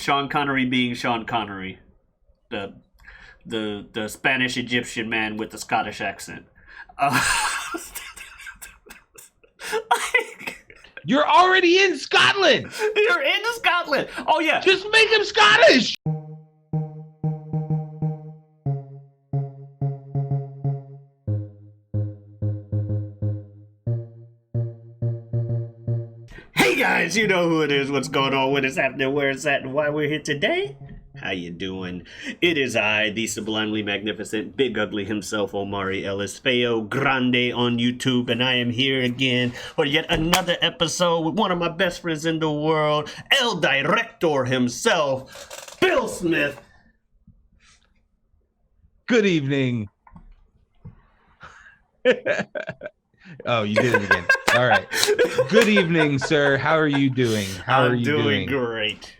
Sean Connery being Sean Connery, the the Spanish Egyptian man with the Scottish accent. Uh, You're already in Scotland. You're in Scotland. Oh yeah, just make him Scottish. Hey guys, you know who it is, what's going on, what is happening, where it's at, and why we're here today. How you doing? It is I, the sublimely magnificent, big ugly himself, Omari Ellis, Feo Grande on YouTube, and I am here again for yet another episode with one of my best friends in the world, El Director himself, Bill Smith. Good evening. Oh, you did it again. All right. Good evening, sir. How are you doing? I'm doing great.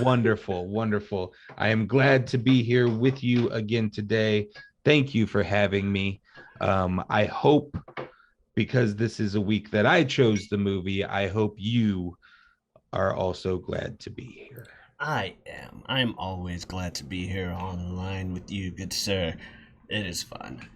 Wonderful, wonderful. I am glad to be here with you again today. Thank you for having me. I hope, because this is a week that I chose the movie, I hope you are also glad to be here. I am. I'm always glad to be here online with you, good sir. It is fun.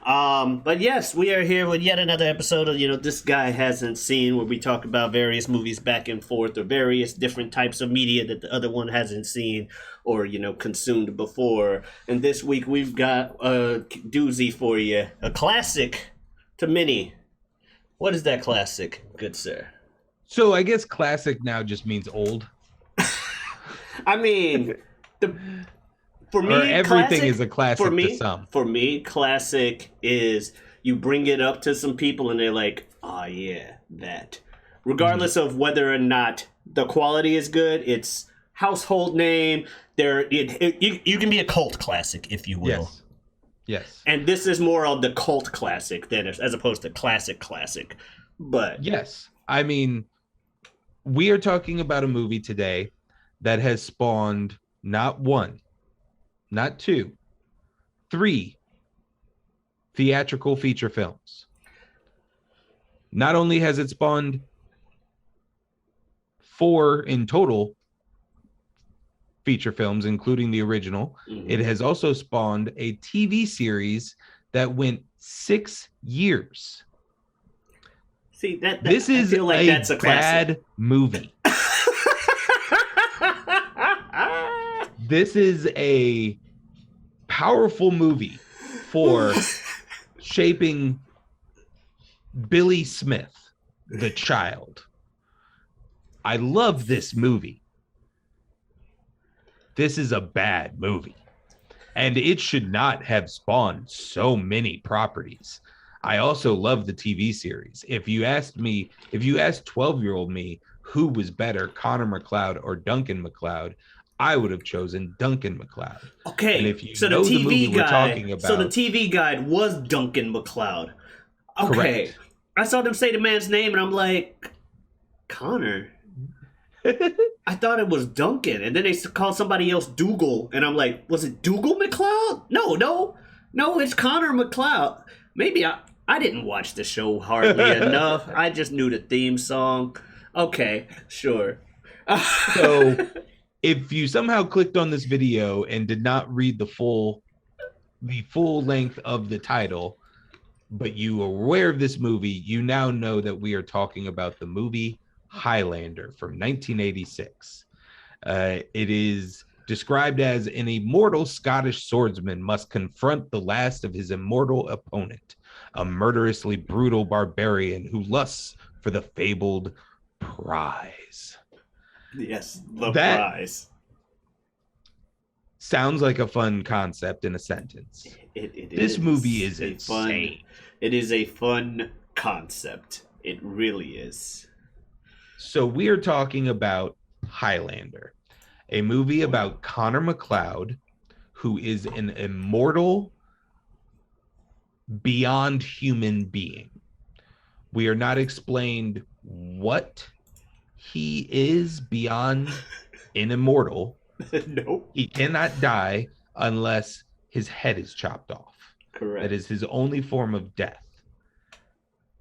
But yes, we are here with yet another episode of, This Guy Hasn't Seen, where we talk about various movies back and forth or various different types of media that the other one hasn't seen or, consumed before. And this week we've got a doozy for you. A classic to many. What is that classic, good sir? So I guess classic now just means old. I mean, for me, or everything classic, is a classic to some. For me, classic is you bring it up to some people and they're like, oh yeah, that. Regardless of whether or not the quality is good, it's household name. You can be a cult classic, if you will. Yes. And this is more of the cult classic than as opposed to classic. But yes, I mean, we are talking about a movie today that has spawned not one, not two, three theatrical feature films. Not only has it spawned 4 in total feature films, including the original, it has also spawned a TV series that went 6 years. See, this is that's a bad movie. This is a powerful movie for shaping Billy Smith, the child. I love this movie. This is a bad movie. And it should not have spawned so many properties. I also love the TV series. If you asked 12-year-old me who was better, Connor McLeod or Duncan McLeod, I would have chosen Duncan McLeod. Okay, and if you so know the TV we're guy, talking about, so the TV guide was Duncan McLeod. Okay, correct. I saw them say the man's name, and I'm like, Connor. I thought it was Duncan, and then they called somebody else Dougal, and I'm like, was it Dougal McLeod? No, it's Connor McLeod. Maybe I didn't watch the show hardly enough. I just knew the theme song. Okay, sure. So, if you somehow clicked on this video and did not read the full length of the title, but you are aware of this movie, you now know that we are talking about the movie Highlander from 1986. It is described as an immortal Scottish swordsman must confront the last of his immortal opponent, a murderously brutal barbarian who lusts for the fabled prize. Yes, the prize. Sounds like a fun concept in a sentence. This movie is insane. It is a fun concept. It really is. So we are talking about Highlander, a movie about Connor McLeod, who is an immortal, beyond human being. We are not explained what he is beyond an immortal. Nope. He cannot die unless his head is chopped off. Correct. That is his only form of death.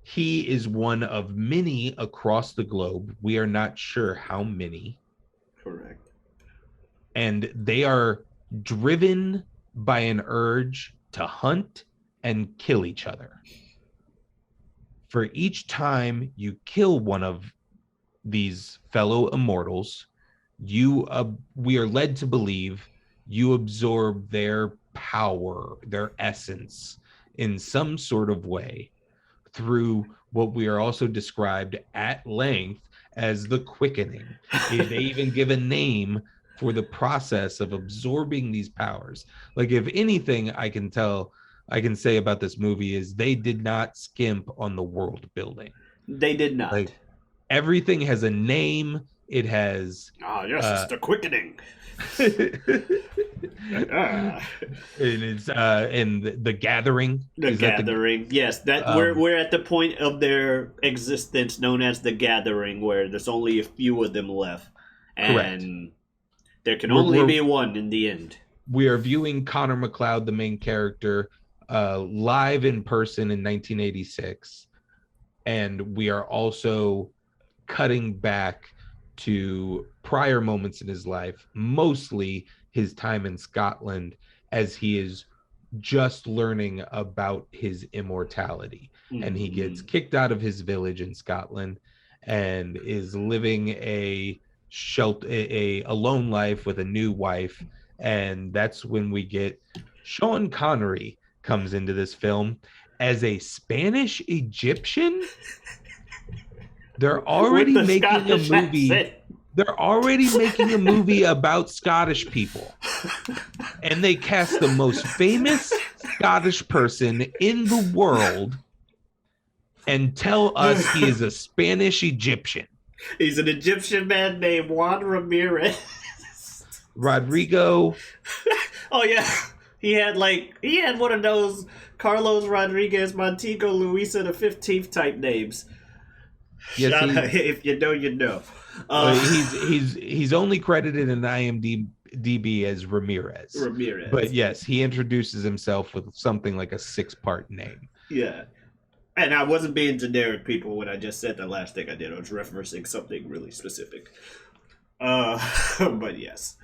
He is one of many across the globe. We are not sure how many. Correct. and they are driven by an urge to hunt and kill each other. For each time you kill one of these fellow immortals, we are led to believe you absorb their power, their essence in some sort of way through what we are also described at length as the quickening. They even give a name for the process of absorbing these powers. Like, if anything I can say about this movie is they did not skimp on the world building. They did not. Like, everything has a name. It has it's the quickening. And it's and the gathering. The gathering. Yes, that we're at the point of their existence known as the gathering, where there's only a few of them left. And correct. There can only be one in the end. We are viewing Connor McLeod, the main character, live in person in 1986. And we are also cutting back to prior moments in his life, mostly his time in Scotland, as he is just learning about his immortality. Mm-hmm. And he gets kicked out of his village in Scotland and is living a lone life with a new wife. And that's when we get Sean Connery comes into this film as a Spanish Egyptian. They're already making a movie. Accent. They're already making a movie about Scottish people. And they cast the most famous Scottish person in the world and tell us he is a Spanish Egyptian. He's an Egyptian man named Juan Ramirez. Rodrigo. Oh, yeah. He had one of those Carlos Rodriguez Montego Luisa the 15th type names. Yes, if you know, you know. He's only credited in IMDb as Ramirez. But yes, he introduces himself with something like a 6-part name. Yeah. And I wasn't being generic, people, when I just said the last thing I did. I was referencing something really specific. But yes.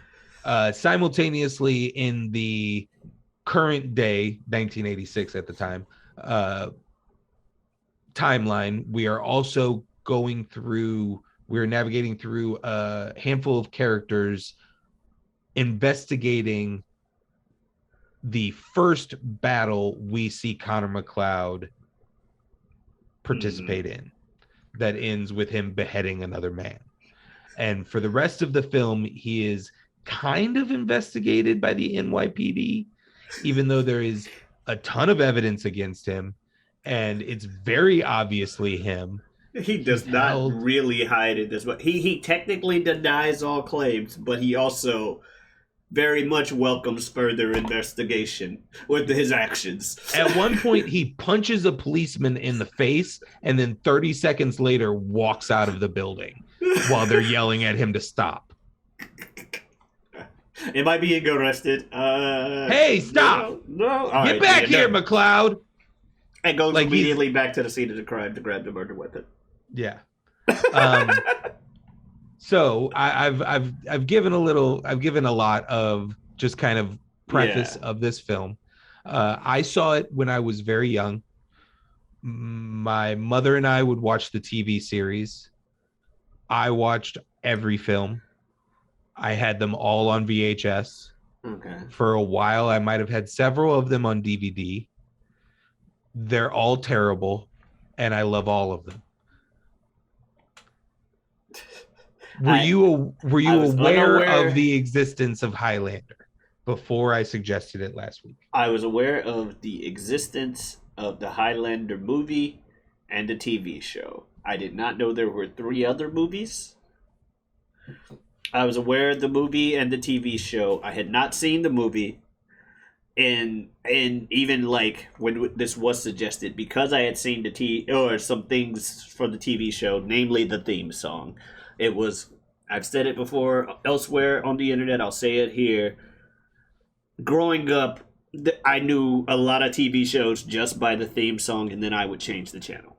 Simultaneously, in the current day, 1986 at the time, timeline, we are also we're navigating through a handful of characters investigating the first battle we see Connor McLeod participate in, that ends with him beheading another man. And for the rest of the film, he is kind of investigated by the NYPD, even though there is a ton of evidence against him, and it's very obviously him. He does not really hide it this way. He technically denies all claims, but he also very much welcomes further investigation with his actions. At one point, he punches a policeman in the face, and then 30 seconds later walks out of the building while they're yelling at him to stop. Am I being arrested? Hey, stop! No. Get back here, McLeod! And goes immediately back to the scene of the crime to grab the murder weapon. Yeah. So I've given a lot of just kind of preface of this film. I saw it when I was very young. My mother and I would watch the TV series. I watched every film. I had them all on VHS. Okay. For a while, I might have had several of them on DVD. They're all terrible, and I love all of them. Were you aware of the existence of Highlander before I suggested it last week? I was aware of the existence of the Highlander movie and the TV show. I did not know there were 3 other movies. I was aware of the movie and the TV show. I had not seen the movie. And even like when this was suggested, because I had seen some things from the TV show, namely the theme song. It was, I've said it before elsewhere on the internet, I'll say it here. Growing up, I knew a lot of TV shows just by the theme song, and then I would change the channel.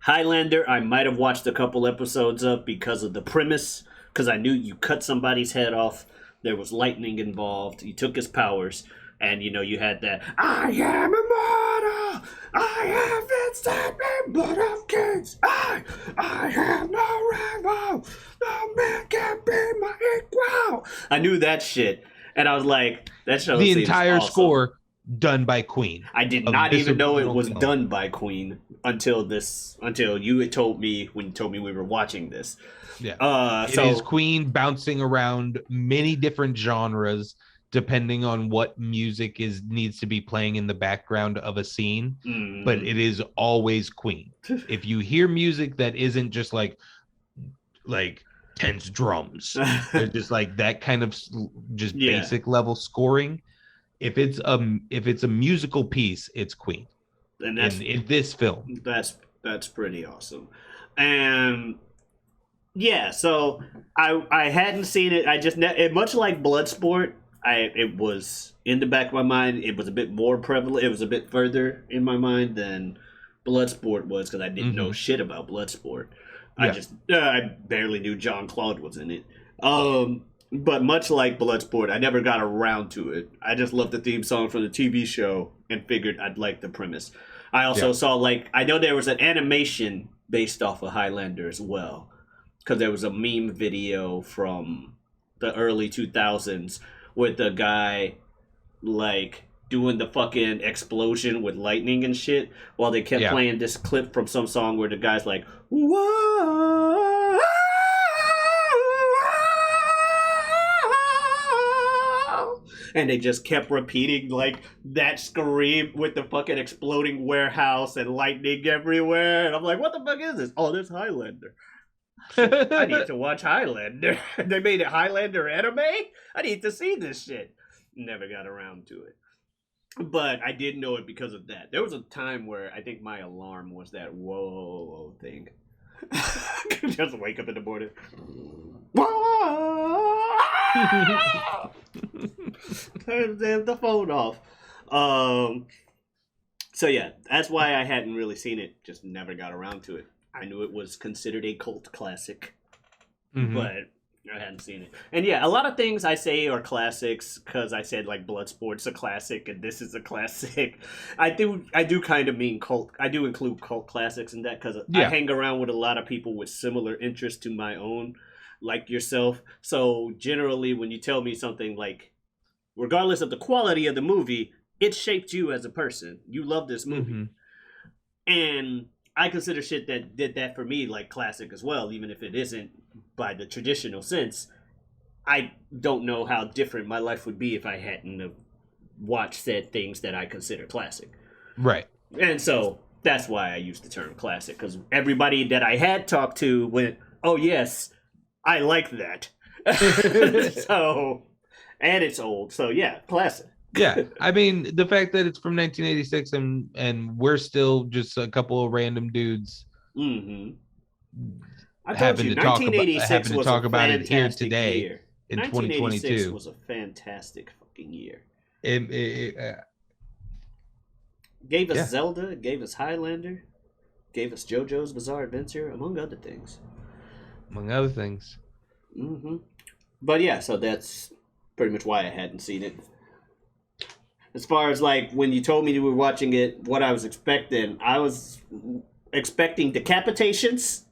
Highlander, I might have watched a couple episodes of because of the premise, because I knew you cut somebody's head off There was lightning involved. He took his powers, and you had that I am immortal. I have inside me blood of kings. I have no rival. No man can be my equal. I knew that shit, and I was like, that show. The entire awesome. score done by Queen. I did not even know it was done by Queen until you had told me when you told me we were watching this. Yeah. It is Queen bouncing around many different genres depending on what music needs to be playing in the background of a scene, but it is always Queen. If you hear music that isn't just like tense drums, they're just like that kind of just basic level scoring. If it's a musical piece, it's Queen. And that's in this film. That's pretty awesome. And yeah, so I hadn't seen it. I just much like Bloodsport. It was in the back of my mind. It was a bit more prevalent. It was a bit further in my mind than Bloodsport was because I didn't know shit about Bloodsport. Yeah. I barely knew John Claude was in it. But much like Bloodsport, I never got around to it. I just loved the theme song from the TV show and figured I'd like the premise. I also saw I know there was an animation based off of Highlander as well, because there was a meme video from the early 2000s with the guy doing the fucking explosion with lightning and shit while they kept playing this clip from some song where the guy's like, whoa, and they just kept repeating that scream with the fucking exploding warehouse and lightning everywhere. And I'm like, what the fuck is this? Oh, this Highlander. I need to watch Highlander. They made a Highlander anime? I need to see this shit. Never got around to it. But I did know it because of that. There was a time where I think my alarm was that whoa thing. Just wake up in the morning. Turn the phone off. So yeah, that's why I hadn't really seen it. Just never got around to it. I knew it was considered a cult classic, but I hadn't seen it. And yeah, a lot of things I say are classics because I said Bloodsport's a classic and this is a classic. I do kind of mean cult. I do include cult classics in that because I hang around with a lot of people with similar interests to my own, like yourself. So generally, when you tell me something regardless of the quality of the movie, it shaped you as a person. You love this movie, and I consider shit that did that for me classic as well, even if it isn't by the traditional sense. I don't know how different my life would be if I hadn't have watched said things that I consider classic. Right. And so that's why I use the term classic, because everybody that I had talked to went, oh yes, I like that. So, and it's old. So yeah, classic. Yeah, I mean the fact that it's from 1986 and we're still just a couple of random dudes having to talk about it here today year. In 2022 was a fantastic fucking year. It gave us Zelda, it gave us Highlander, gave us JoJo's Bizarre Adventure, among other things. But yeah, so that's pretty much why I hadn't seen it. As far as when you told me you were watching it, what I was expecting decapitations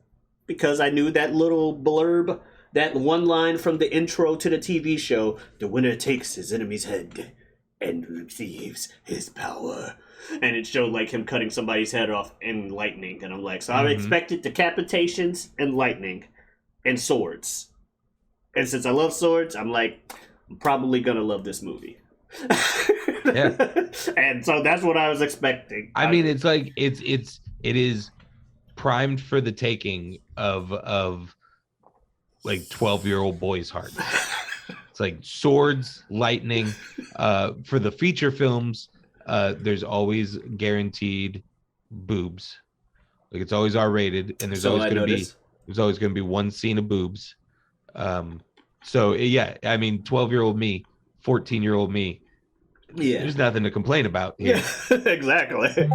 because I knew that little blurb, that one line from the intro to the TV show, the winner takes his enemy's head and receives his power. And it showed him cutting somebody's head off in lightning. And I'm like, so I expected decapitations and lightning and swords. And since I love swords, I'm like, I'm probably going to love this movie. And so that's what I was expecting. I mean, it's it is primed for the taking of 12-year-old boy's heart. It's swords, lightning. For the feature films, there's always guaranteed boobs. It's always R-rated, and there's always going to be one scene of boobs. So yeah, I mean, 12-year-old me, 14-year-old me. Yeah, there's nothing to complain about here. Yeah, exactly.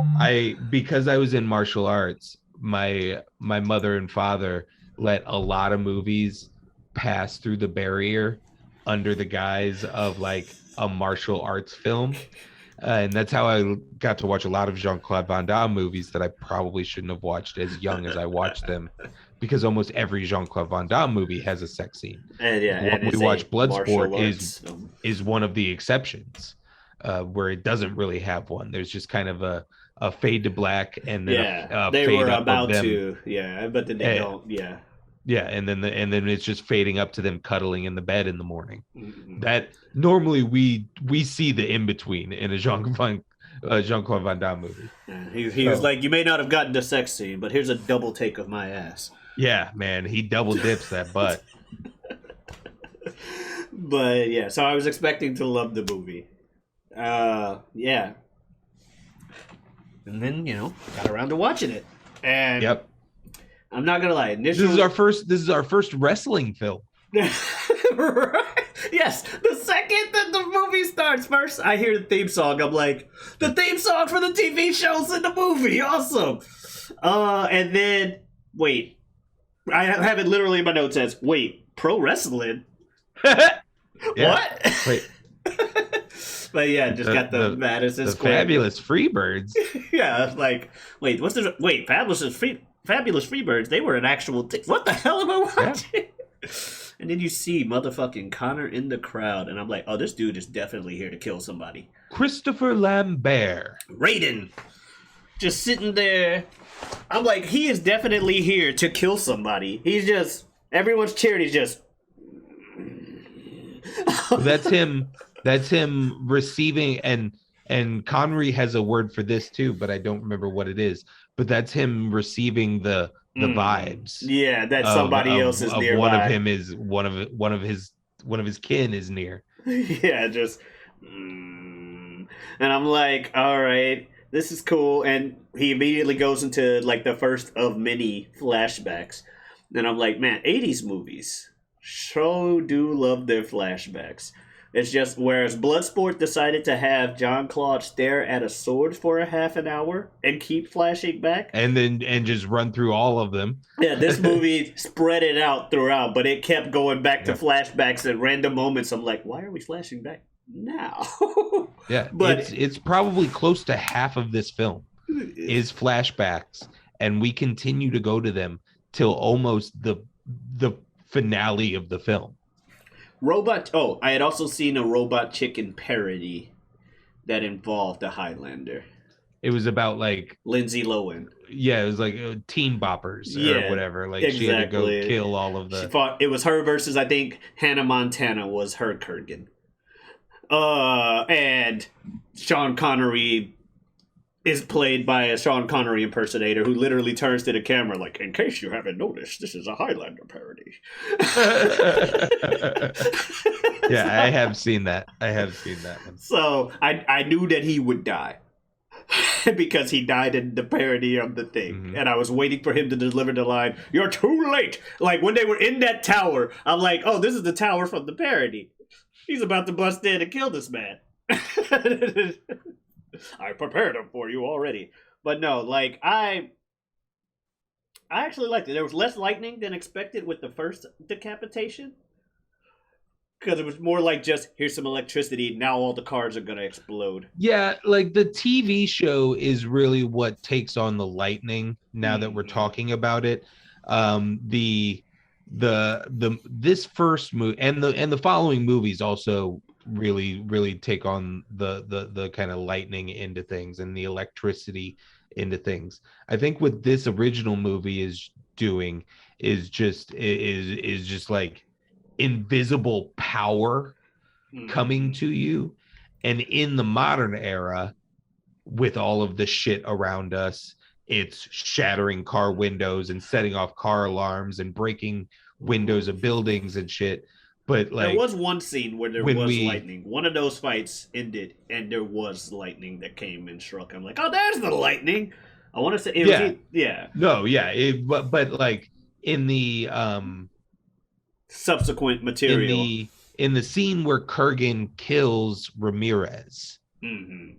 Because I was in martial arts, my mother and father let a lot of movies pass through the barrier under the guise of like a martial arts film. And that's how I got to watch a lot of Jean-Claude Van Damme movies that I probably shouldn't have watched as young as I watched them, because almost every Jean-Claude Van Damme movie has a sex scene. And yeah, The one and we it's watch, a Bloodsport, martial arts film. is one of the exceptions, where it doesn't really have one. There's just kind of a fade to black and then Yeah, a they fade were up of about them. to. Yeah, but then they Eh, don't. Yeah. yeah, and then it's just fading up to them cuddling in the bed in the morning. Mm-mm. That normally we see the in between in a Jean-Claude Van Damme movie. Yeah, he was So like, you may not have gotten the sex scene, but here's a double take of my ass. yeah, man, he double dips that butt. But yeah, so I was expecting to love the movie. Yeah. And then, got around to watching it. And Yep. I'm not gonna lie, This initially is our first wrestling film. right? Yes, the second that the movie starts, first I hear the theme song. I'm like, the theme song for the TV show's in the movie. Awesome. And then wait, I have it literally in my notes as wait, pro wrestling. Yeah. What? Wait, But yeah, just got the Madison the Square. fabulous Freebirds. Yeah, I was like, wait, what's this? Wait, Fabulous Freebirds. They were an actual. What the hell am I watching? Yeah. And then you see motherfucking Connor in the crowd, and I'm like, oh, this dude is definitely here to kill somebody. Christopher Lambert. Raiden, just sitting there. I'm like, he is definitely here to kill somebody. He's just everyone's cheering. He's just. That's him. That's him receiving, and Connery has a word for this too, but I don't remember what it is. But that's him receiving the vibes. Yeah, that somebody else is nearby. One of him is one of his kin is near. Yeah, just. And I'm like, all right, this is cool. And he immediately goes into like the first of many flashbacks. And I'm like, man, 80s movies so do love their flashbacks. It's just whereas Bloodsport decided to have John Claude stare at a sword for a half an hour and keep flashing back, and just run through all of them. Yeah, this movie spread it out throughout, but it kept going back to flashbacks at random moments. I'm like, why are we flashing back now? Yeah, but it's probably close to half of this film is flashbacks, and we continue to go to them till almost the finale of the film. I had also seen a Robot Chicken parody that involved a Highlander. It was about like Lindsay Lohan. Yeah, it was like Teen Boppers or whatever. Like exactly. She had to go kill all of the. It was her versus I think Hannah Montana was her Kurgan. And Sean Connery is played by a Sean Connery impersonator who literally turns to the camera like, in case you haven't noticed, this is a Highlander parody. Yeah, I have seen that. One. So I knew that he would die because he died in the parody of the thing. Mm-hmm. And I was waiting for him to deliver the line, "You're too late." Like when they were in that tower, I'm like, oh, this is the tower from the parody. He's about to bust in and kill this man. I prepared him for you already. But no, like, I actually liked it. There was less lightning than expected with the first decapitation. Because it was more like just, here's some electricity, now all the cars are going to explode. Yeah, like the TV show is really what takes on the lightning now that we're talking about it. This first movie and the following movies also really take on the kind of lightning into things and the electricity into things. I think what this original movie is doing is just like invisible power coming to you. And in the modern era, with all of the shit around us, it's shattering car windows and setting off car alarms and breaking windows of buildings and shit. But like, there was one scene where there was lightning. One of those fights ended, and there was lightning that came and struck. I'm like, oh, there's the lightning. I want to say, but like in the subsequent material, in the scene where Kurgan kills Ramirez,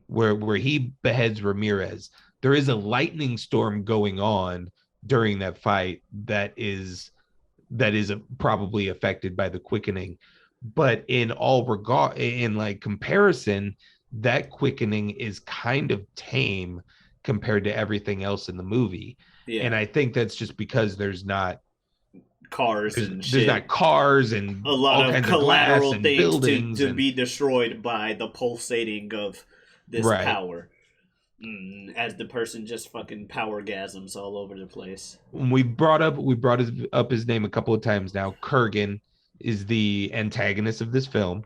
where he beheads Ramirez, there is a lightning storm going on during that fight that is probably affected by the quickening, but in all regard, in like comparison, that quickening is kind of tame compared to everything else in the movie. And Yeah, I think that's just because cars and there's not shit. cars and A lot all of kinds of glass collateral and things buildings to and be destroyed by the pulsating of this right. power. As the person just fucking power gasms all over the place. We brought up his name a couple of times now. Kurgan is the antagonist of this film,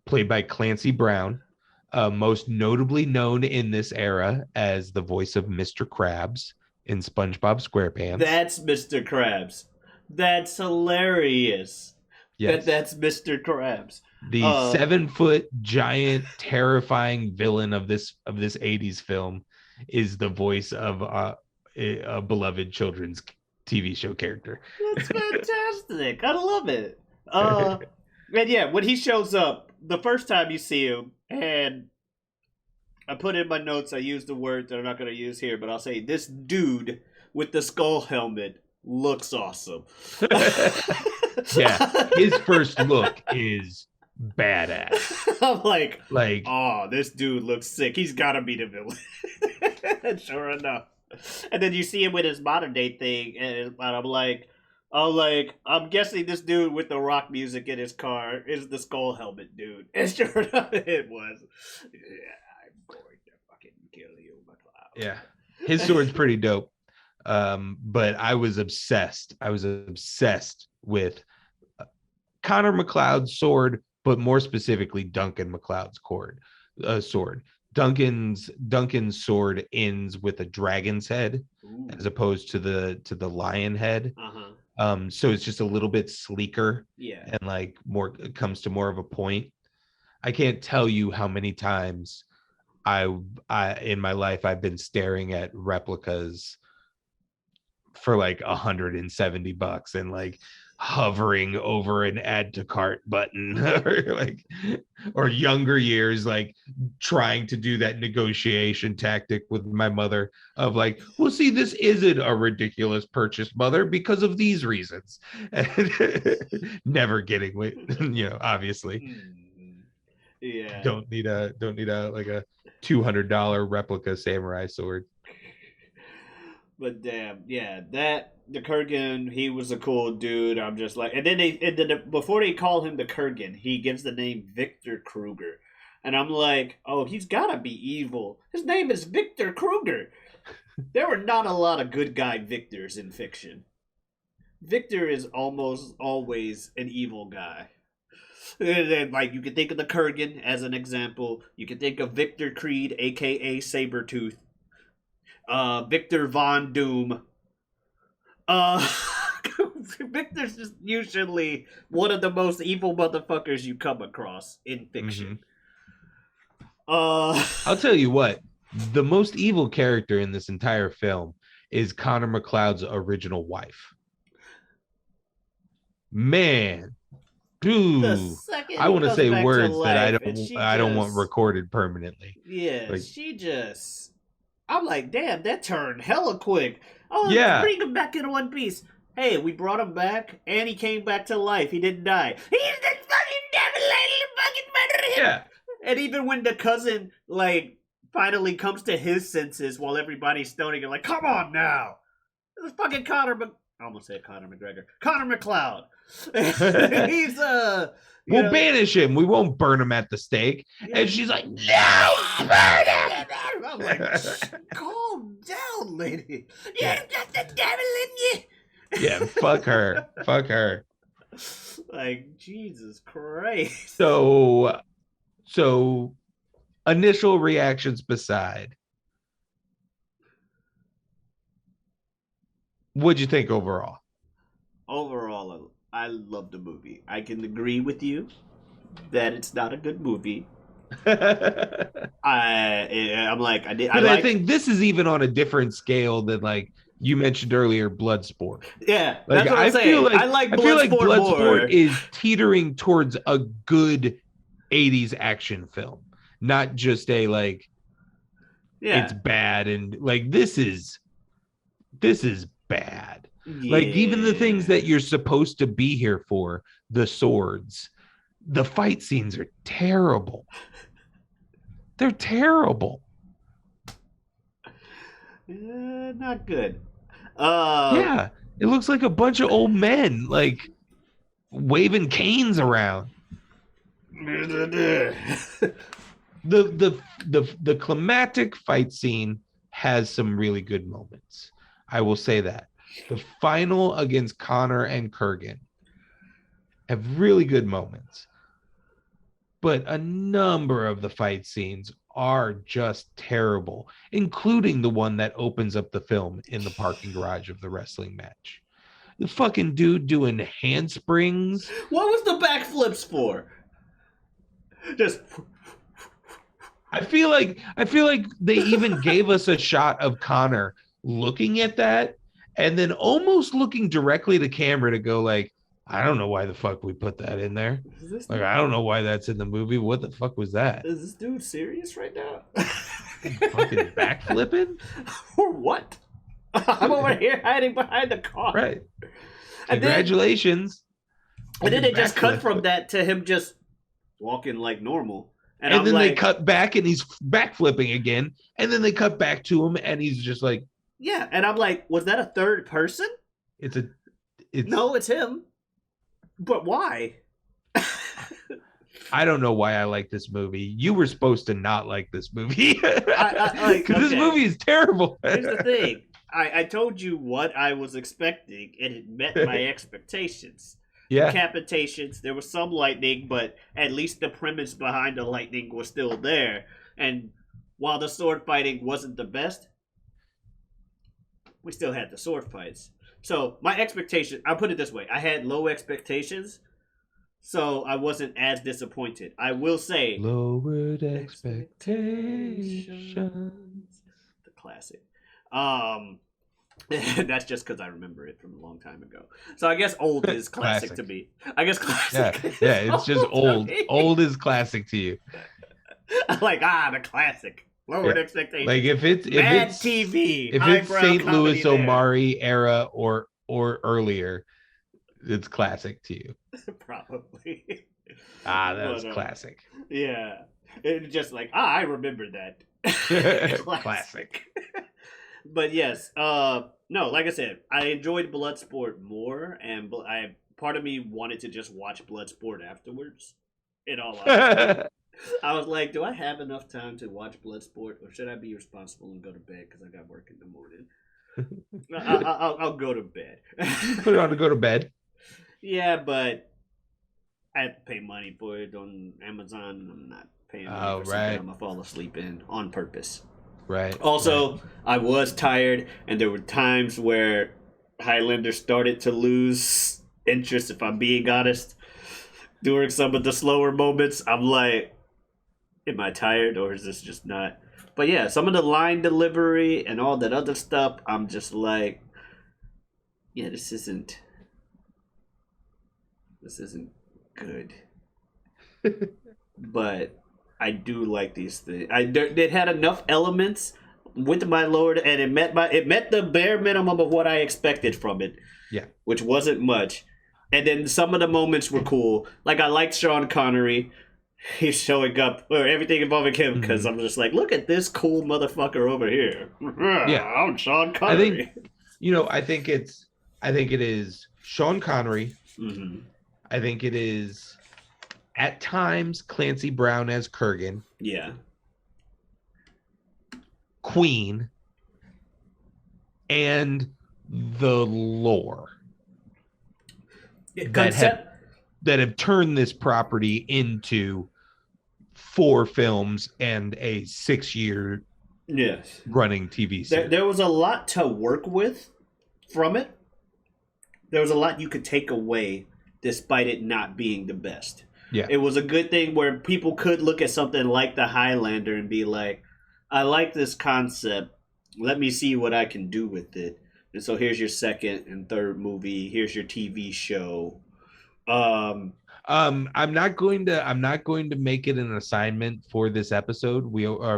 played by Clancy Brown, most notably known in this era as the voice of Mr. Krabs in SpongeBob SquarePants. That's Mr. Krabs. That's hilarious. Yes. That's Mr. Krabs. The Uh 7-foot giant terrifying villain of this 80s film is the voice of a beloved children's TV show character. that's fantastic. I love it. And yeah, when he shows up, the first time you see him, and I put in my notes, I used the word that I'm not going to use here, but I'll say this dude with the skull helmet looks awesome. Yeah, his first look is badass. I'm Like, oh, this dude looks sick. He's got to be the villain. Sure enough. And then you see him with his modern day thing, and I'm guessing this dude with the rock music in his car is the skull helmet dude. And sure enough, it was. Yeah, I'm going to fucking kill you, McCloud. yeah, his sword's pretty dope. But I was obsessed. I was obsessed with Connor McLeod's sword, but more specifically Duncan McLeod's sword. Duncan's sword ends with a dragon's head Ooh. as opposed to the lion head. Uh-huh. So it's just a little bit sleeker Yeah. and like more it comes to more of a point. I can't tell you how many times I in my life I've been staring at replicas for like $170 and like hovering over an add to cart button or younger years like trying to do that negotiation tactic with my mother of like, well, see, this isn't a ridiculous purchase, mother, because of these reasons. And never getting obviously Yeah. don't need a like a $200 replica samurai sword. But damn, yeah, the Kurgan, he was a cool dude. I'm just like, and then before they call him the Kurgan, he gives the name Victor Kruger, and I'm like, oh, he's gotta be evil. His name is Victor Kruger. There were not a lot of good guy Victors in fiction. Victor is almost always an evil guy. Like you can think of the Kurgan as an example. You can think of Victor Creed, aka Sabretooth. Victor Von Doom. Uh, Victor's just usually one of the most evil motherfuckers you come across in fiction. I'll tell you what, the most evil character in this entire film is Connor McLeod's original wife. Man, dude, I want to say words that I don't want recorded permanently. Yeah, like, I'm like, damn, that turned hella quick. Oh, yeah. Bring him back in One Piece. Hey, we brought him back, and he came back to life. He didn't die. He's the fucking devil, fucking murder him. Yeah. And even when the cousin, like, finally comes to his senses while everybody's stoning him, like, come on now. This is fucking I almost said Conor McGregor. Connor McLeod. He's, we'll banish him. We won't burn him at the stake. Yeah. And she's like, no, burn him. I'm like, calm down, lady. You got the devil in you. Yeah, fuck her. Fuck her. Like, Jesus Christ. So initial reactions beside, what'd you think overall? Overall, I love the movie. I can agree with you that it's not a good movie. I'm like, I think this is even on a different scale than like you mentioned earlier, Bloodsport. Yeah, like, that's what I'm saying. I feel like Bloodsport is teetering towards a good 80s action film, not just a like, it's bad and like this is bad. Yeah. Like even the things that you're supposed to be here for, the swords, the fight scenes are terrible. They're terrible. Not good. Yeah, it looks like a bunch of old men like waving canes around. The climatic fight scene has some really good moments. I will say that. The final against Connor and Kurgan have really good moments. But a number of the fight scenes are just terrible, including the one that opens up the film in the parking garage of the wrestling match. The fucking dude doing handsprings. What was the backflips for? Just I feel like they even gave us a shot of Connor looking at that and then almost looking directly to camera to go like, I don't know why the fuck we put that in there. Like, I don't know why that's in the movie. What the fuck was that? Is this dude serious right now? Fucking backflipping? Or what? I'm over here hiding behind the car. Right. And Congratulations. And then they just cut from that to him just walking like normal. And then they cut back and he's backflipping again. And then they cut back to him and he's just like. Yeah. And I'm like, was that a third person? No, it's him. But why? I don't know why I like this movie. You were supposed to not like this movie. This movie is terrible. Here's the thing. I told you what I was expecting, and it met my expectations. Yeah. Decapitations. There was some lightning, but at least the premise behind the lightning was still there. And while the sword fighting wasn't the best, we still had the sword fights. So my expectation, I'll put it this way. I had low expectations, so I wasn't as disappointed. I will say... Lowered expectations. The classic. That's just because I remember it from a long time ago. So I guess old is classic to me. I guess classic. Yeah, it's just old. Old is classic to you. Like, the classic. Lowered expectations. Like if it's TV, if it's St. Louis there. Omari era or earlier, it's classic to you. Probably. That's classic. Yeah, it's just like I remember that. Classic. But yes, no, like I said, I enjoyed Bloodsport more, and part of me wanted to just watch Bloodsport afterwards. In all honesty. I was like, do I have enough time to watch Bloodsport, or should I be responsible and go to bed because I got work in the morning? I'll go to bed. Put it on to go to bed. Yeah, but I have to pay money for it on Amazon, and I'm not paying money for something I'm going to fall asleep in on purpose. Right. Also, I was tired, and there were times where Highlander started to lose interest, if I'm being honest. During some of the slower moments, I'm like, am I tired or is this just not? But yeah, some of the line delivery and all that other stuff, I'm just like, yeah, this isn't good. But I do like these things. It had enough elements with my Lord, and it met the bare minimum of what I expected from it. Yeah, which wasn't much. And then some of the moments were cool. Like, I liked Sean Connery. He's showing up, or everything involving him, because I'm just like, look at this cool motherfucker over here. Yeah, I'm Sean Connery. I think it is Sean Connery. Mm-hmm. I think it is, at times, Clancy Brown as Kurgan. Yeah. Queen. And the lore. That have turned this property into 4 films and a 6-year running TV series. There was a lot to work with from it. There was a lot you could take away despite it not being the best. Yeah. It was a good thing where people could look at something like the Highlander and be like, I like this concept. Let me see what I can do with it. And so here's your second and third movie. Here's your TV show. I'm not going to make it an assignment for this episode.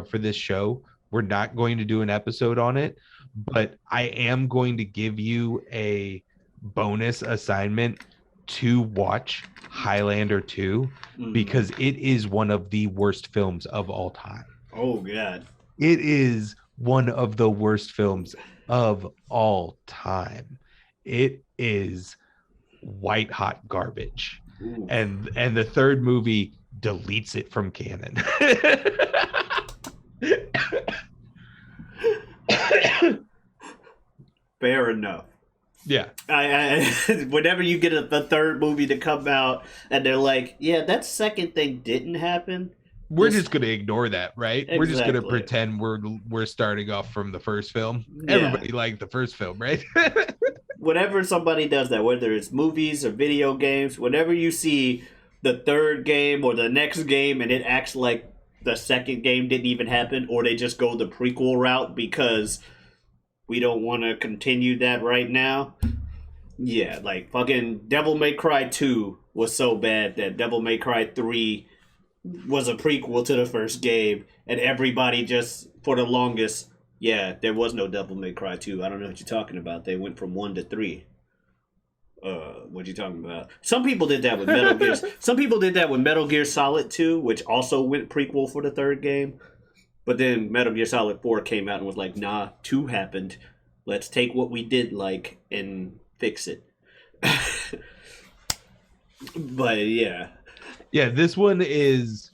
For this show. We're not going to do an episode on it, but I am going to give you a bonus assignment to watch Highlander 2 because it is one of the worst films of all time. Oh God. It is one of the worst films of all time. It is white hot garbage. Ooh. And the third movie deletes it from canon. Fair enough. Yeah. Whenever you get a third movie to come out and they're like, yeah, that second thing didn't happen. We're just gonna ignore that, right? Exactly. We're just gonna pretend we're starting off from the first film. Yeah. Everybody liked the first film, right? Whenever somebody does that, whether it's movies or video games, whenever you see the third game or the next game and it acts like the second game didn't even happen, or they just go the prequel route because we don't want to continue that right now. Yeah, like fucking Devil May Cry 2 was so bad that Devil May Cry 3 was a prequel to the first game, and everybody just, for the longest, yeah, there was no Devil May Cry 2. I don't know what you're talking about. They went from 1 to 3. What you talking about? Some people did that with Metal Gear. Some people did that with Metal Gear Solid 2, which also went prequel for the third game. But then Metal Gear Solid 4 came out and was like, nah, 2 happened. Let's take what we did like and fix it. But yeah. Yeah, this one is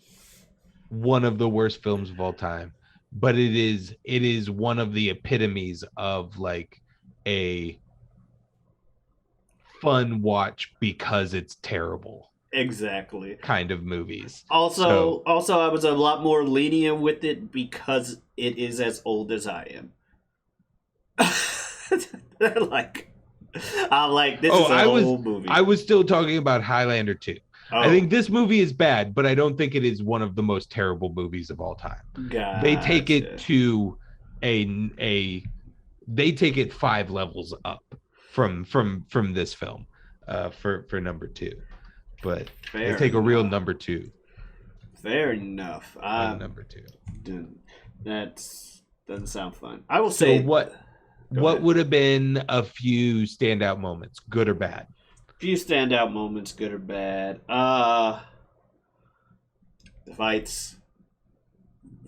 one of the worst films of all time. But it is one of the epitomes of like a fun watch because it's terrible. Exactly. Kind of movies. Also, I was a lot more lenient with it because it is as old as I am. like, I'm like, this is an old movie. I was still talking about Highlander 2. Oh. I think this movie is bad, but I don't think it is one of the most terrible movies of all time. Gotcha. They take it to they take it 5 levels up from this film for number 2. But they take a real number 2. Fair enough. Number 2. That doesn't sound fun. I will say. So what would have been a few standout moments, good or bad? Few standout moments, good or bad. The fights.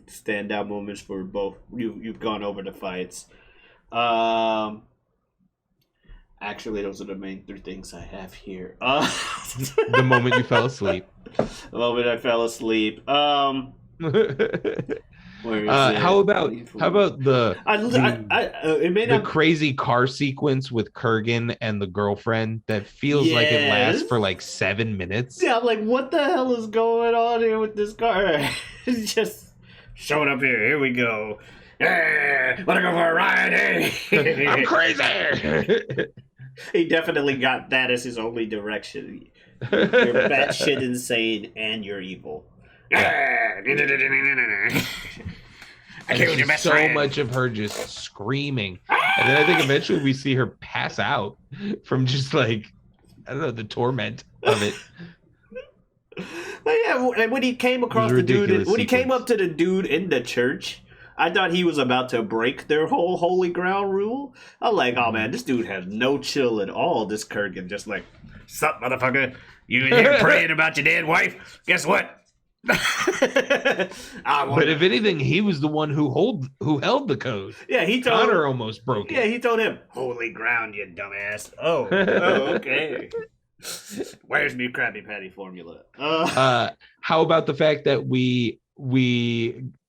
Standout moments for both. You've gone over the fights. Actually, those are the main 3 things I have here. The moment you fell asleep. The moment I fell asleep. How about the crazy car sequence with Kurgan and the girlfriend that feels like it lasts for like 7 minutes? Yeah, I'm like, what the hell is going on here with this car? It's just showing up here. Here we go. Hey, wanna go for a ride? Hey. I'm crazy. He definitely got that as his only direction. You're batshit insane and you're evil. So much of her just screaming, and then I think eventually we see her pass out from just like, I don't know, the torment of it. But yeah, when he came across the dude, when he came up to the dude in the church, I thought he was about to break their whole holy ground rule. I'm like, oh man, this dude has no chill at all. This Kurgan just like, sup, motherfucker? You in here praying about your dead wife? Guess what? But if anything, he was the one who held the code. Yeah, he told Connor almost broke it. Yeah, he told him, holy ground, you dumbass. Oh, okay. Where's me Krabby Patty formula? How about the fact that we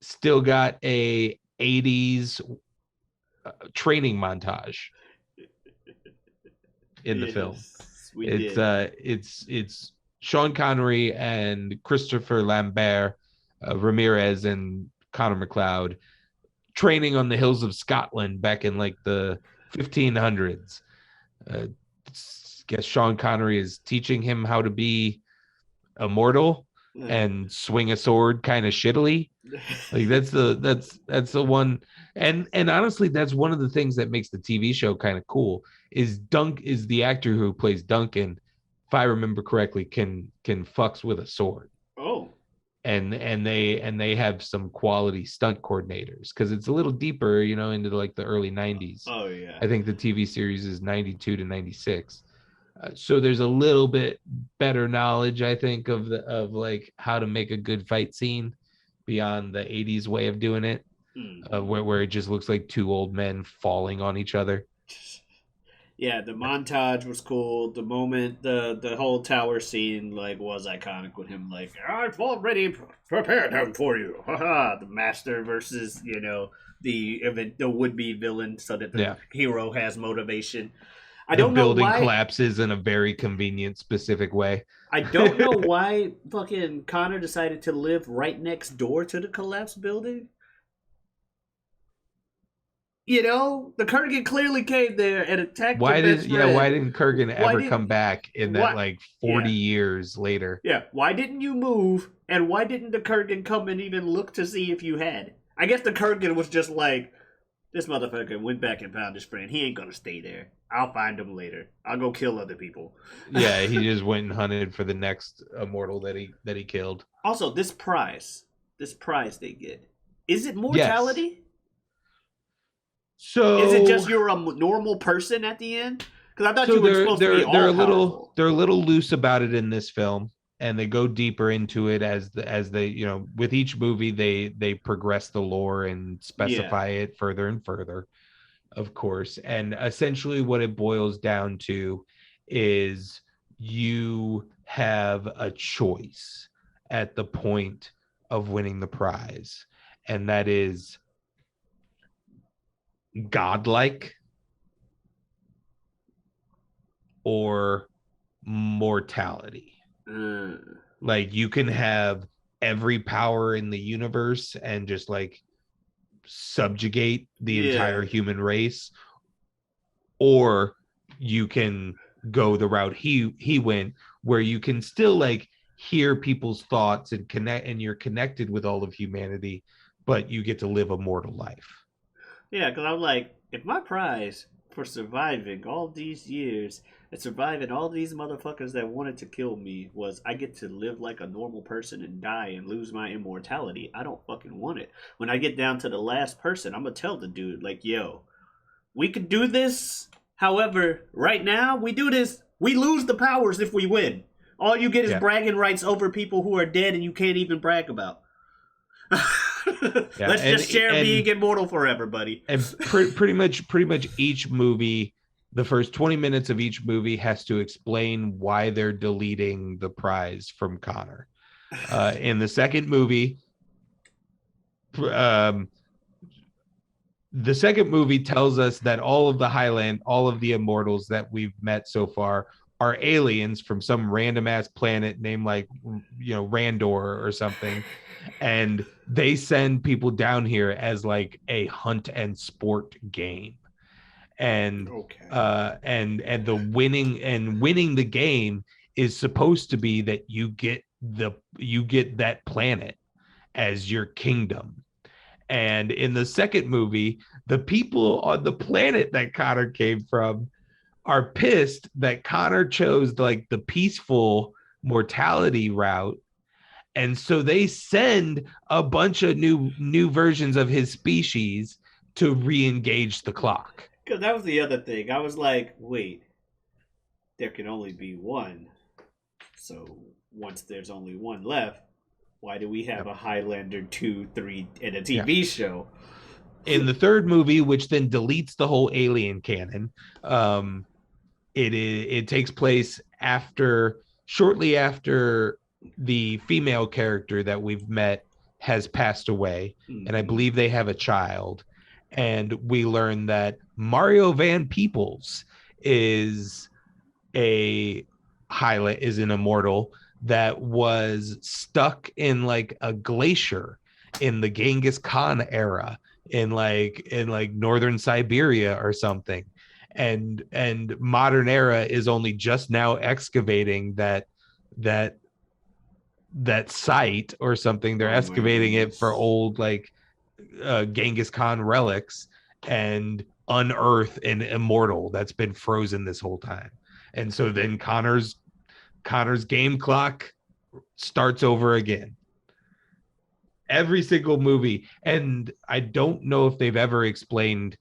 still got a 80s training montage in the film? It's Sean Connery and Christopher Lambert, Ramirez and Connor McLeod training on the hills of Scotland back in like the 1500s. Guess Sean Connery is teaching him how to be immortal and swing a sword kind of shittily. Like that's the one. And honestly, that's one of the things that makes the TV show kind of cool is the actor who plays Duncan, if I remember correctly, can fucks with a sword. Oh. And they have some quality stunt coordinators because it's a little deeper, into like the early 90s. Oh yeah. I think the TV series is 92 to 96. So there's a little bit better knowledge, I think, of like how to make a good fight scene beyond the 80s way of doing it, Mhm. where it just looks like two old men falling on each other. Yeah, the montage was cool. The moment the whole tower scene like was iconic with him like I've already prepared him for you. Haha, the master versus, the would be villain so that the Yeah. hero has motivation. I The don't know building why collapses in a very convenient, specific way. I don't know why fucking Connor decided to live right next door to the collapsed building. The Kurgan clearly came there and attacked your best Why friend. didn't Kurgan Why ever come didn't back in that what? like 40 Yeah, years later? yeah. Why didn't you move? And why didn't the Kurgan come and even look to see if you had? I guess the Kurgan was just like, this motherfucker went back and found his friend. He ain't gonna stay there. I'll find him later. I'll go kill other people. Yeah, he just went and hunted for the next immortal that he killed. Also, this prize they get, is it Yes. mortality? Is it So just you're a normal person at the end? Because I thought so you were supposed to be all powerful. they're a little loose about it in this film, and they go deeper into it as they, with each movie they progress the lore and Yeah. specify it further and further, of course. And essentially what it boils down to is you have a choice at the point of winning the prize, and that is godlike or mortality. Uh, Like you can have every power in the universe and just like subjugate the entire yeah. human race, or you can go the route he went, where you can still like hear people's thoughts and connect, and you're connected with all of humanity, but you get to live a mortal life. Yeah, because I'm like, if my prize for surviving all these years and surviving all these motherfuckers that wanted to kill me was I get to live like a normal person and die and lose my immortality, I don't fucking want it. When I get down to the last person, I'm gonna tell the dude, like, yo, we could do this. However, right now, we do this, we lose the powers if we win. All you get is Yeah. bragging rights over people who are dead and you can't even brag about. Yeah. Let's just share being immortal forever, buddy. Pretty much each movie, the first 20 minutes of each movie has to explain why they're deleting the prize from Connor. In the second movie, um, the second movie tells us that all of the immortals that we've met so far are aliens from some random ass planet named like, Randor or something, and they send people down here as like a hunt and sport game. And Okay. the winning the game is supposed to be that you get that planet as your kingdom. And in the second movie, the people on the planet that Connor came from are pissed that Connor chose like the peaceful mortality route. And so they send a bunch of new versions of his species to re-engage the clock. Because that was the other thing. I was like, wait, there can only be one. So once there's only one left, why do we have Yep. a Highlander 2, 3, and a Yeah. TV show? In the third movie, which then deletes the whole alien canon, it takes place shortly after the female character that we've met has passed away, and I Mm-hmm. believe they have a child. And we learn that Mario Van Peebles is a is an immortal that was stuck in like a glacier in the Genghis Khan era in like northern Siberia or something. And modern era is only just now excavating that that site or something. They're Oh my excavating it for goodness. old like Genghis Khan relics, and unearth an immortal that's been frozen this whole time. And so then Connor's game clock starts over again. Every single movie. And I don't know if they've ever explained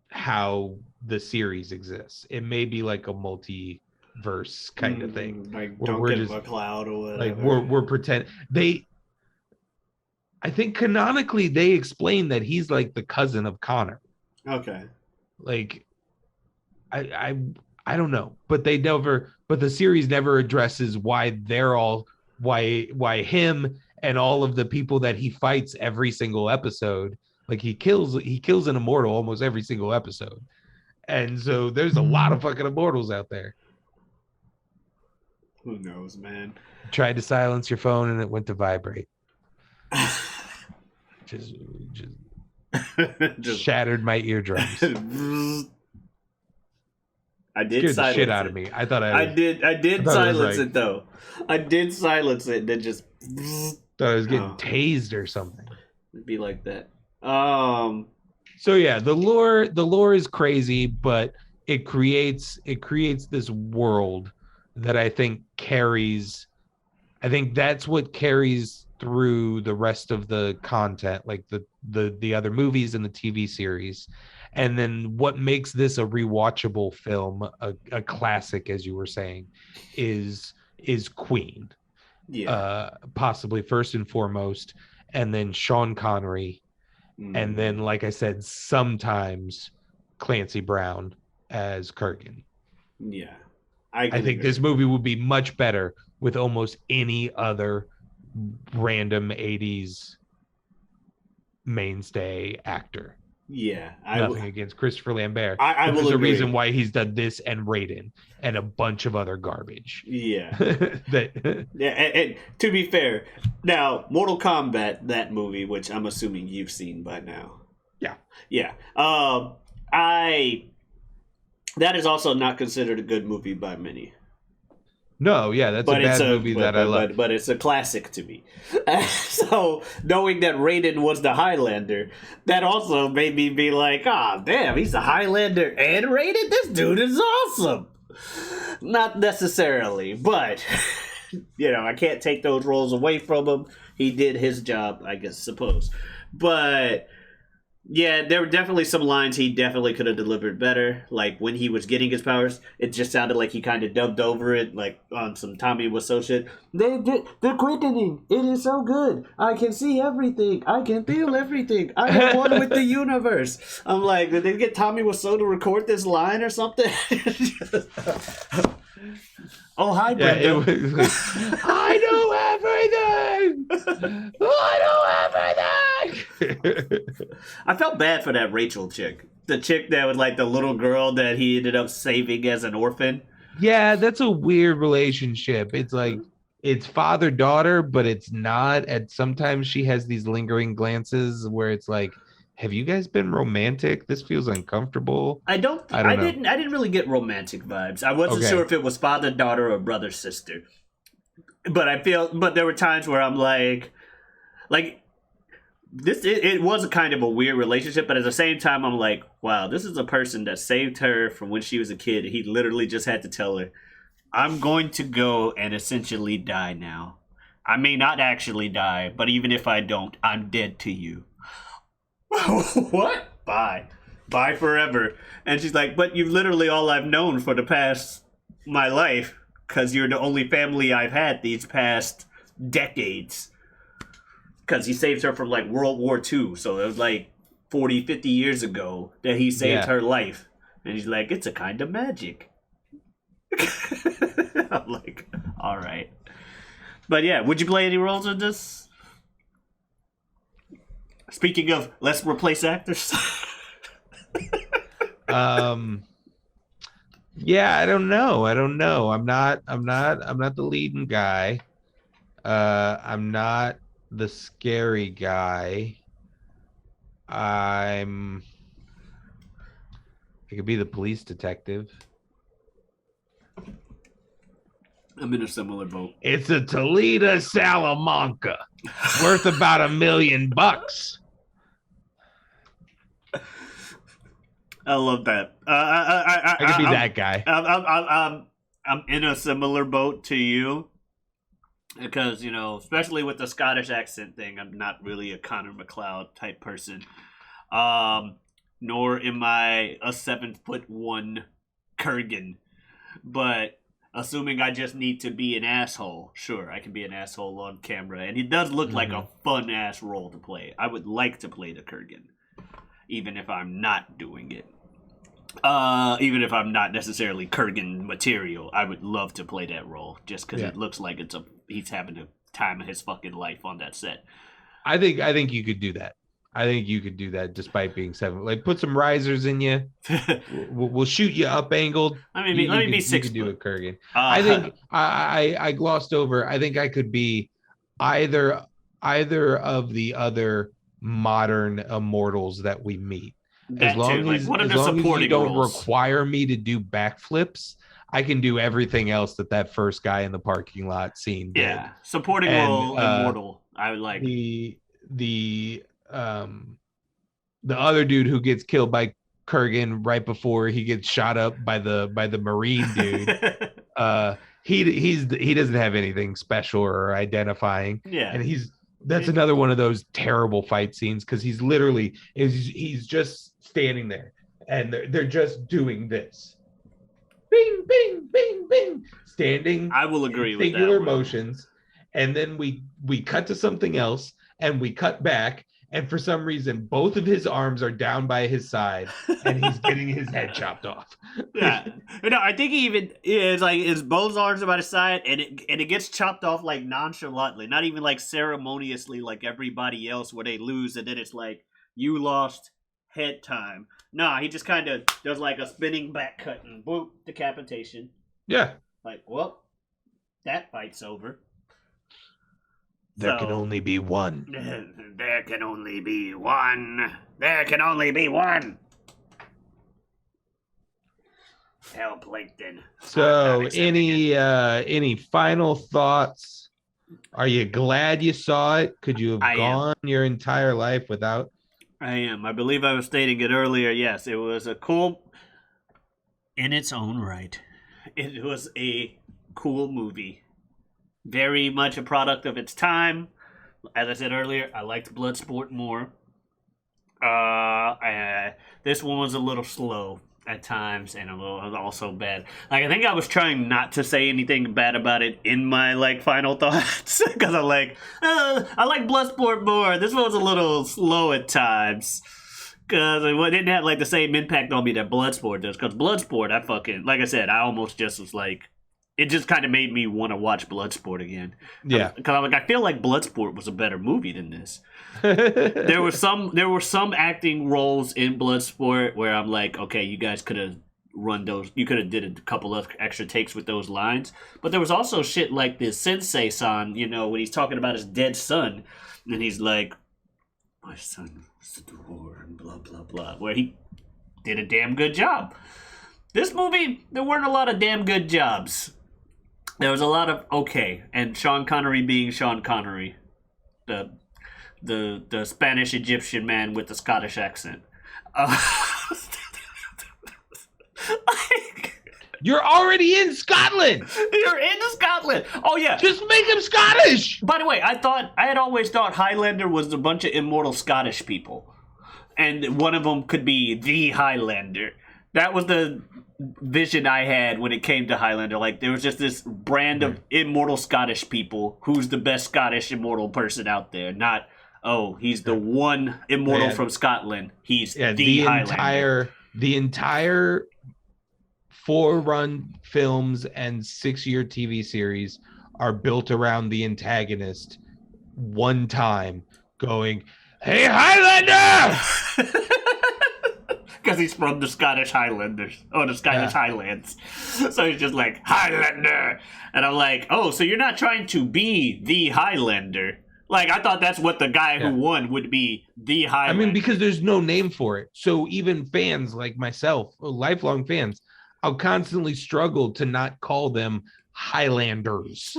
how the series exists. It may be like a multiverse kind of thing. Like Where we're Duncan just MacLeod or whatever. like we're pretend I think canonically they explain that he's like the cousin of Connor. Okay. Like I don't know, but the series never addresses why why him and all of the people that he fights every single episode, like he kills an immortal almost every single episode. And so there's a lot of fucking immortals out there. Who knows, man? Tried to silence your phone and it went to vibrate. just shattered my eardrums. I did Scared the shit silence out it. of me. I thought I did silence like- it though. I did silence it and then just thought I was getting tased or something. it'd be like that. So yeah, the lore is crazy, but it creates this world that I think that's what carries through the rest of the content, like the other movies and the TV series. And then what makes this a rewatchable film, a classic, as you were saying, is Queen. Yeah. Possibly first and foremost, and then Sean Connery. And then, like I said, sometimes Clancy Brown as Kurgan. Yeah. I think this movie would be much better with almost any other random 80s mainstay actor. Yeah. Nothing against Christopher Lambert. I will There's a agree. reason why he's done this and Raiden and a bunch of other garbage. Yeah. that Yeah, and to be fair, now Mortal Kombat, that movie, which I'm assuming you've seen by now. Yeah. Yeah. That is also not considered a good movie by many. No, yeah, that's a bad movie that I love. But it's a classic to me. So knowing that Raiden was the Highlander, that also made me be like, ah, damn, he's the Highlander and Raiden? This dude is awesome. Not necessarily, but I can't take those roles away from him. He did his job, I suppose. But yeah, there were definitely some lines he definitely could have delivered better. Like when he was getting his powers, it just sounded like he kind of dubbed over it, like on some Tommy Wiseau shit. They're quickening. It is so good. I can see everything. I can feel everything. I am one with the universe. I'm like, did they get Tommy Wiseau to record this line or something? Oh, hi, Brenda. Yeah, it was, I know everything. I know everything. I felt bad for that Rachel chick. The chick that was like the little girl that he ended up saving as an orphan. Yeah, that's a weird relationship. It's like it's father-daughter, but it's not. And sometimes she has these lingering glances where it's like, have you guys been romantic? This feels uncomfortable. I didn't really get romantic vibes. I wasn't sure if it was father, daughter, or brother, sister. But there were times where I'm like this. It was a kind of a weird relationship, but at the same time, I'm like, wow, this is a person that saved her from when she was a kid. He literally just had to tell her, I'm going to go and essentially die now. I may not actually die, but even if I don't, I'm dead to you. What? Bye forever. And she's like, but you're literally all I've known for the past my life, because you're the only family I've had these past decades. Because he saved her from like World War II, so it was like 40, 50 years ago that he saved her life. And he's like, it's a kind of magic. I'm like, all right. But yeah, would you play any roles in this? Speaking of, let's replace actors. Yeah, I don't know. I'm not the leading guy. I'm not the scary guy. I could be the police detective. I'm in a similar boat. It's a Toledo Salamanca, worth about $1 million. I love that. I could be that guy. I'm in a similar boat to you because especially with the Scottish accent thing, I'm not really a Connor MacLeod type person. nor am I a 7'1" Kurgan. But assuming I just need to be an asshole, sure, I can be an asshole on camera. And he does look like a fun ass role to play. I would like to play the Kurgan, even if I'm not doing it. Even if I'm not necessarily Kurgan material, I would love to play that role just because it looks like he's having the time of his fucking life on that set. I think you could do that. I think you could do that despite being 7. Like, put some risers in you. We'll shoot you up angled. Let me be 6 You could do it, Kurgan. I think I glossed over. I think I could be either of the other modern immortals that we meet. As long as you don't require me to do backflips, I can do everything else that first guy in the parking lot scene did. Yeah, supporting role immortal. I would like the other dude who gets killed by Kurgan right before he gets shot up by the Marine dude. He doesn't have anything special or identifying. Yeah, and that's another one of those terrible fight scenes because he's just standing there and they're just doing this. Bing, bing, bing, bing, standing. I will agree with that. Singular motions, and then we cut to something else, and we cut back, and for some reason, both of his arms are down by his side, and he's getting his head chopped off. Yeah, no, I think he even is like his both arms are by his side, and it gets chopped off like nonchalantly, not even like ceremoniously like everybody else, where they lose, and then it's like you lost head time. Nah, he just kind of does like a spinning back cut and boop, decapitation. Yeah. Like, well, that fight's over. There can only be one. There can only be one. There can only be one. Hell, Plankton. So, any final thoughts? Are you glad you saw it? Could you have gone your entire life without? I am. I believe I was stating it earlier. Yes, it was a cool... In its own right. It was a cool movie. Very much a product of its time. As I said earlier, I liked Bloodsport more. This one was a little slow at times and a little also bad. Like, I think I was trying not to say anything bad about it in my like final thoughts because I'm like, I like Bloodsport more. This one was a little slow at times because it didn't have like the same impact on me that Bloodsport does. Because Bloodsport, I fucking, like I said, I almost just was like, it just kind of made me want to watch Bloodsport again. Yeah, because I'm like, I feel like Bloodsport was a better movie than this. There were some acting roles in Bloodsport where I'm like, okay, you guys could have run those. You could have did a couple of extra takes with those lines. But there was also shit like the Sensei-san, you know, when he's talking about his dead son, and he's like, my son was at the war and blah blah blah, where he did a damn good job. This movie, there weren't a lot of damn good jobs. There was a lot of okay, and Sean Connery being Sean Connery, the Spanish Egyptian man with the Scottish accent. You're already in Scotland. You're in Scotland. Oh yeah, just make him Scottish. By the way, I had always thought Highlander was a bunch of immortal Scottish people, and one of them could be the Highlander. That was the vision I had when it came to Highlander. Like, there was just this brand of immortal Scottish people. Who's the best Scottish immortal person out there? Not, oh, he's the one immortal from Scotland. He's the Highlander. The entire 4-run films and 6-year TV series are built around the antagonist one time going, "Hey, Highlander!" Because he's from the Scottish Highlanders, or the Scottish Highlands. So he's just like, Highlander! And I'm like, oh, so you're not trying to be the Highlander. Like, I thought that's what the guy who won would be, the Highlander. I mean, because there's no name for it. So even fans like myself, lifelong fans, I'll constantly struggle to not call them Highlanders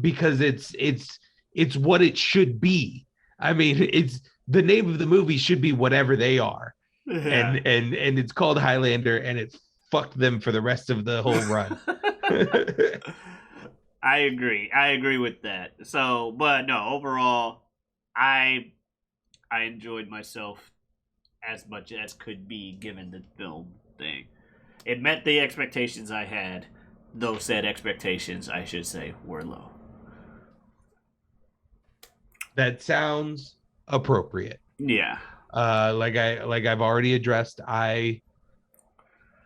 because it's what it should be. I mean, it's the name of the movie should be whatever they are. Yeah. And it's called Highlander, and it fucked them for the rest of the whole run. I agree with that. So, but no, overall, I enjoyed myself as much as could be given the film thing. It met the expectations I had, though said expectations, I should say, were low. That sounds appropriate. Yeah. Like I've already addressed,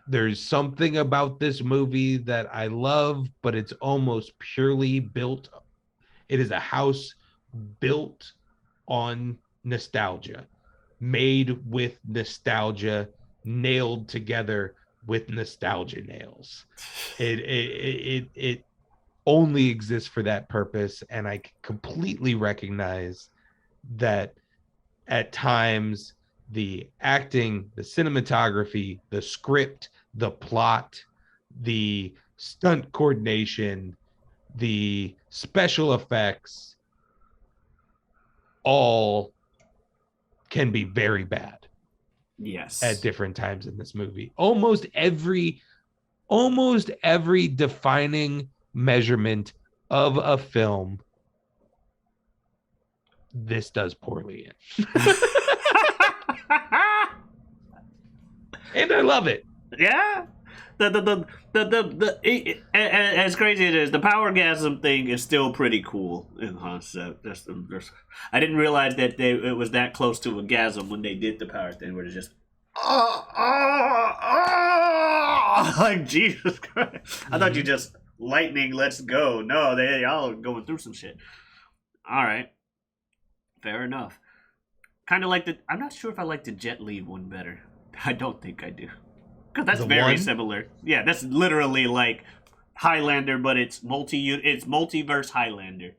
there's something about this movie that I love, but it's almost purely built. It is a house built on nostalgia, made with nostalgia, nailed together with nostalgia nails. It only exists for that purpose, and I completely recognize that at times the acting, the cinematography, the script, the plot, the stunt coordination, the special effects all can be very bad Yes. at different times in this movie. Almost every defining measurement of a film, this does poorly in. And I love it. Yeah. As crazy as it is, the powergasm thing is still pretty cool in concept. I didn't realize that it was that close to a gasm when they did the power thing, where it's just like Jesus Christ. I thought you just lightning, let's go. No, y'all are going through some shit. All right, fair enough. Kind of like I'm not sure if I like the Jet Li one better. I don't think I do. Because that's very similar. Yeah, that's literally like Highlander, but it's multiverse Highlander.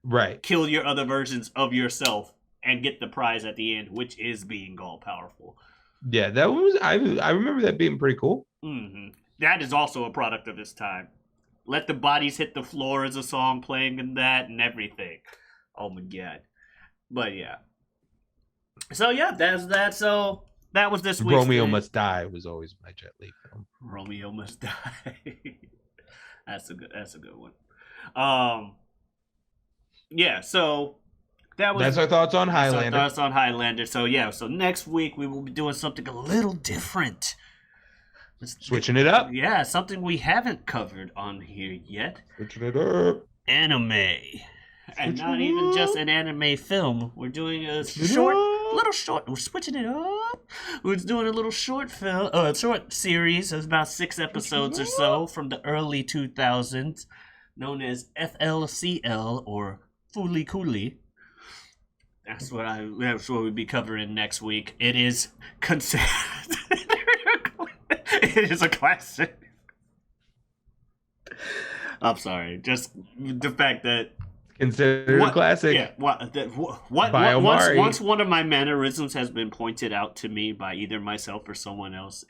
Right. Kill your other versions of yourself and get the prize at the end, which is being all powerful. Yeah, that was I remember that being pretty cool. Mm-hmm. That is also a product of its time. Let the Bodies Hit the Floor is a song playing in that and everything. Oh my god. But yeah. So yeah, that's that. So that was this week's Romeo Must Die was always my Jet Li film. Romeo Must Die. That's a good one. Yeah, so that's our thoughts on Highlander. Our thoughts on Highlander. So yeah, so next week we will be doing something a little different. Switching it up. Yeah, something we haven't covered on here yet. Switching it up. Anime. And not even just an anime film. We're doing a little short. We're switching it up. We're doing a little short short series of about 6 episodes or so from the early 2000s, known as FLCL or Fooly Cooly. That's what we'll be covering next week. It is considered. It is a classic. I'm sorry, just the fact that. Considered a classic. Yeah. Once one of my mannerisms has been pointed out to me by either myself or someone else,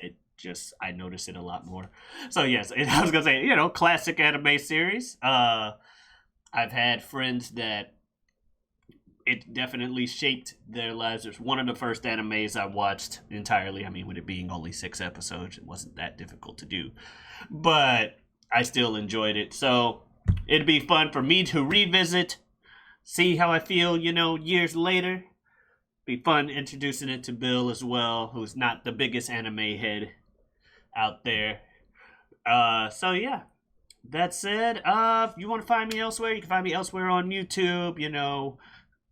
I notice it a lot more. So yes, I was gonna say, classic anime series. I've had friends that it definitely shaped their lives. It's one of the first animes I watched entirely. I mean, with it being only 6 episodes, it wasn't that difficult to do, but I still enjoyed it. So. It'd be fun for me to revisit, see how I feel, years later. Be fun introducing it to Bill as well, who's not the biggest anime head out there. So yeah. That said, if you want to find me elsewhere, you can find me elsewhere on YouTube,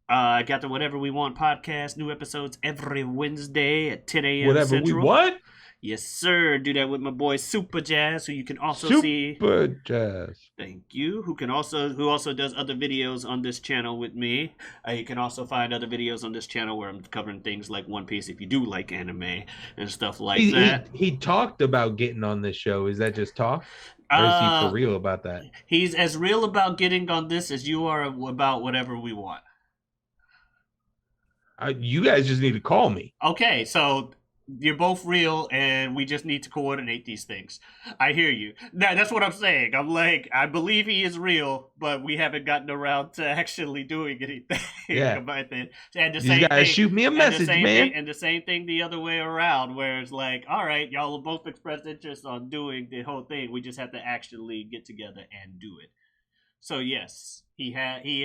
I got the Whatever We Want podcast, new episodes every Wednesday at 10 a.m. Whatever Central. We Want? Yes, sir. Do that with my boy Super Jazz, who you can also see. Super Jazz. Thank you. Who also does other videos on this channel with me. You can also find other videos on this channel where I'm covering things like One Piece if you do like anime and stuff like that. He talked about getting on this show. Is that just talk? Or is he for real about that? He's as real about getting on this as you are about Whatever We Want. You guys just need to call me. Okay, so you're both real, and we just need to coordinate these things. I hear you. That's what I'm saying. I'm like, I believe he is real, but we haven't gotten around to actually doing anything. Yeah. And These guys shoot me a message, man. And the same thing the other way around, where it's like, all right, y'all will both express interest on doing the whole thing. We just have to actually get together and do it. So yes, he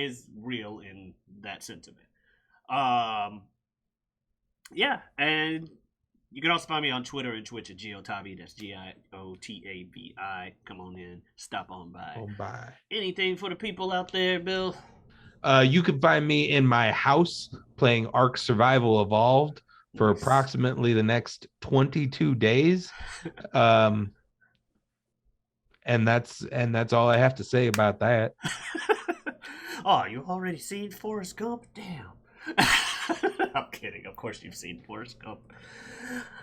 is real in that sentiment. Yeah, and you can also find me on Twitter and Twitch at Giotabi. That's Giotabi. Come on in, stop on by. Oh, bye. Anything for the people out there, Bill? You can find me in my house playing Ark Survival Evolved for Nice. approximately the next 22 days. And that's all I have to say about that. Oh, you already seen Forrest Gump? Damn. I'm kidding. Of course you've seen Forrest Gump.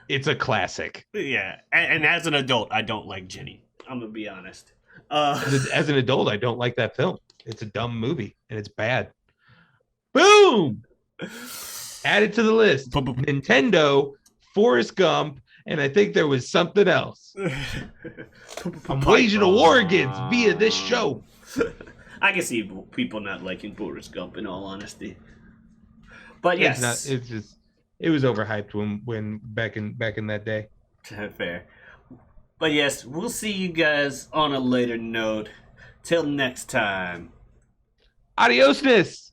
It's a classic. Yeah, and as an adult, I don't like Jenny. I'm gonna be honest. As an adult, I don't like that film. It's a dumb movie and it's bad. Boom! Add it to the list. Nintendo, Forrest Gump, and I think there was something else. I'm waging a war against via this show. I can see people not liking Forrest Gump, in all honesty. But yes, It was overhyped when back in that day. fair. But yes, we'll see you guys on a later note. Till next time. Adiosness.